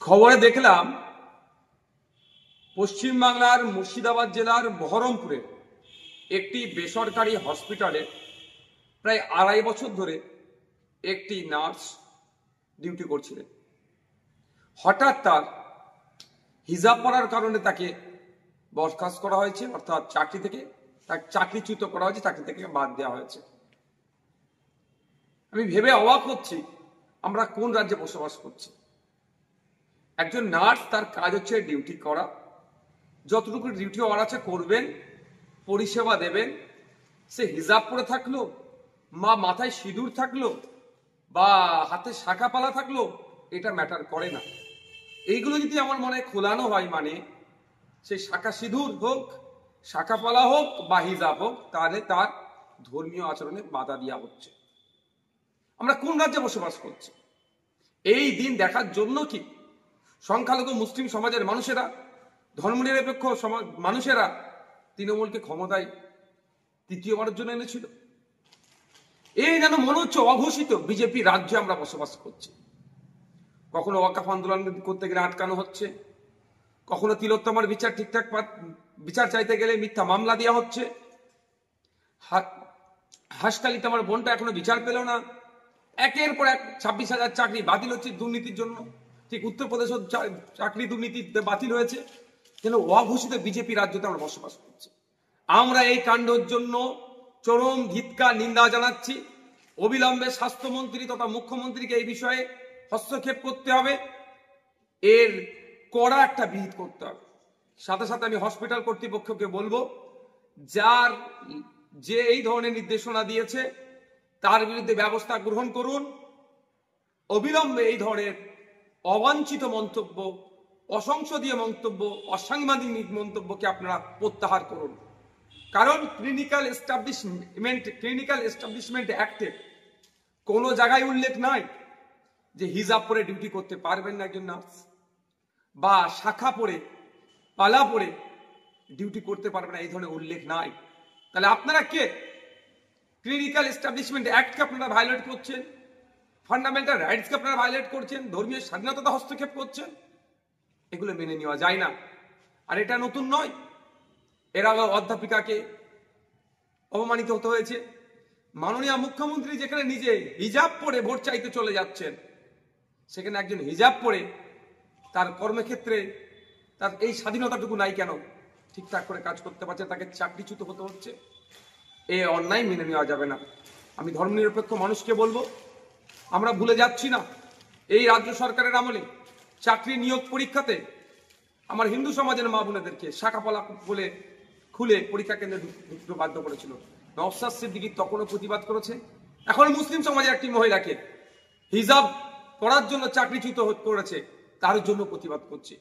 খবরে দেখলাম পশ্চিমবাংলার মুর্শিদাবাদ জেলার বহরমপুরে একটি বেসরকারি হসপিটালে প্রায় 2.5 বছর ধরে একটি নার্স ডিউটি করছিলেন। হঠাৎ তার হিজাব পরার কারণে তাকে বরখাস্ত করা হয়েছে, অর্থাৎ চাকরি থেকে তাকে চাকরিচ্যুত করা হয়েছে, চাকরি থেকে বাদ দেওয়া হয়েছে। আমি ভেবে অবাক হচ্ছি আমরা কোন রাজ্যে বসবাস করছি। একজন নার্স, তার কাজ হচ্ছে ডিউটি করা, যতটুকু ডিউটি হওয়ার আছে করবেন, পরিষেবা দেবেন। সে হিজাব পরে থাকলো, বা মাথায় সিঁদুর থাকলো, বা হাতে শাঁখাপালা থাকলো, এটা ম্যাটার করে না। এইগুলো যদি আমার মনে খোলানো হয়, মানে সে শাঁখা সিঁদুর হোক, শাঁখাপালা হোক বা হিজাব হোক, তাহলে তার ধর্মীয় আচরণে বাধা দেওয়া হচ্ছে। আমরা কোন রাজ্যে বসবাস করছি? এই দিন দেখার জন্য কি সংখ্যালঘু মুসলিম সমাজের মানুষেরা, ধর্মনিরপেক্ষ সমাজ মানুষেরা তৃণমূলকে ক্ষমতায় তৃতীয়বারের জন্য এনেছিল? এই যেন মনে হচ্ছে অঘোষিত বিজেপি রাজ্যে আমরা বসবাস করছি। কখনো ওয়াকফ আন্দোলন করতে গেলে আটকানো হচ্ছে, কখনো তিলোত্তমার বিচার ঠিকঠাক বিচার চাইতে গেলে মিথ্যা মামলা দেওয়া হচ্ছে। হাসকালিতে আমার বোনটা এখনো বিচার পেল না। একের পর এক 26,000 চাকরি বাতিল হচ্ছে দুর্নীতির জন্য। ঠিক উত্তরপ্রদেশের চাকরি দুর্নীতি বাতিল হয়েছে। যেন অঘোষিত বিজেপি রাজ্যতে আমরা বসবাস করছি। আমরা এই কাণ্ডের জন্য চরম ধিক্কার নিন্দা জানাচ্ছি। অবিলম্বে স্বাস্থ্যমন্ত্রী তথা মুখ্যমন্ত্রীকে এই বিষয়ে হস্তক্ষেপ করতে হবে, এর কড়া একটা বিহিত করতে হবে। সাথে সাথে আমি হসপিটাল কর্তৃপক্ষকে বলবো, যে এই ধরনের নির্দেশনা দিয়েছে তার বিরুদ্ধে ব্যবস্থা গ্রহণ করুন। অবিলম্বে এই ধরনের অবাঞ্ছিত মন্তব্য, অসংসদীয় মন্তব্য, অসাংবিধানিক মন্তব্যকে আপনারা প্রত্যাহার করুন। কারণ ক্লিনিক্যাল এস্টাবলিশমেন্ট অ্যাক্টে কোনো জায়গায় উল্লেখ নাই যে হিজাব পরে ডিউটি করতে পারবেন না একজন নার্স, বা শাখা পরে পালা পরে ডিউটি করতে পারবেন না, এই ধরনের উল্লেখ নাই। তাহলে আপনারা কে? ক্লিনিক্যাল এস্টাবলিশমেন্ট অ্যাক্টকে আপনারা ভায়োলেট করছেন, ফান্ডামেন্টাল রাইটসকে আপনারা ভায়োলেট করছেন, ধর্মীয় স্বাধীনতা হস্তক্ষেপ করছেন। এগুলো মেনে নেওয়া যায় না। আর এটা নতুন নয়, এর আগে অধ্যাপিকাকে অপমানিত হতে হয়েছে। মাননীয় মুখ্যমন্ত্রী যেখানে নিজে হিজাব পরে ভোট চাইতে চলে যাচ্ছেন, সেখানে একজন হিজাব পরে তার কর্মক্ষেত্রে তার এই স্বাধীনতাটুকু নাই কেন? ঠিকঠাক করে কাজ করতে পারছে, তাকে চাকরিচ্যুত হতে হচ্ছে। এই অন্যায় মেনে নেওয়া যাবে না। আমি ধর্মনিরপেক্ষ মানুষকে বলবো, আমরা ভুলে যাচ্ছি না এই রাজ্য সরকারের আমলে চাকরি নিয়োগ পরীক্ষাতে আমার হিন্দু সমাজের মা বোনেদেরকে শাখাপলা বলে খুলে পরীক্ষা কেন্দ্রে ঢুকতে বাধ্য করেছিল। নওশাদ সিদ্দিকী তখনও প্রতিবাদ করেছে। এখন মুসলিম সমাজের একটি মহিলাকে হিজাব পরার জন্য চাকরিচ্যুত করেছে, তার জন্য প্রতিবাদ করছে।